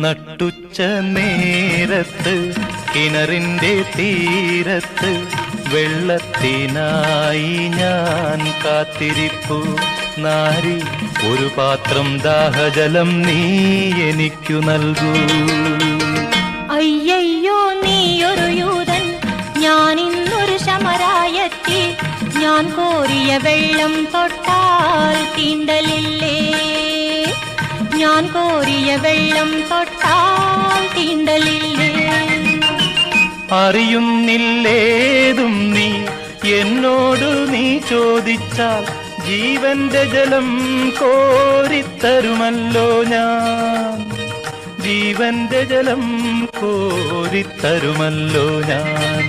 നട്ടുച്ച നേരത്ത് കിണറിന്റെ തീരത്ത് വെള്ളത്തിനായി ഞാൻ കാത്തിരിപ്പു നാരി, ഒരു പാത്രം ദാഹജലം നീ എനിക്കു നൽകൂ. അയ്യയ്യോ നീയൊരു യൂതൻ, ഞാൻ ഇന്നൊരു ശമരായത്തി, ഞാൻ കോരിയ വെള്ളം തൊട്ടാൽ തീണ്ടലില്ലേ, ഞാൻ കോരിയ വെള്ളം തൊട്ടാൽ തീണ്ടലില്ലേ. അറിയുന്നില്ലേതും നീ എന്നോട് നീ ചോദിച്ചാൽ ജീവന്റെ ജലം കോരിത്തരുമല്ലോ ഞാൻ, ജീവന്റെ ജലം കോരിത്തരുമല്ലോ ഞാൻ.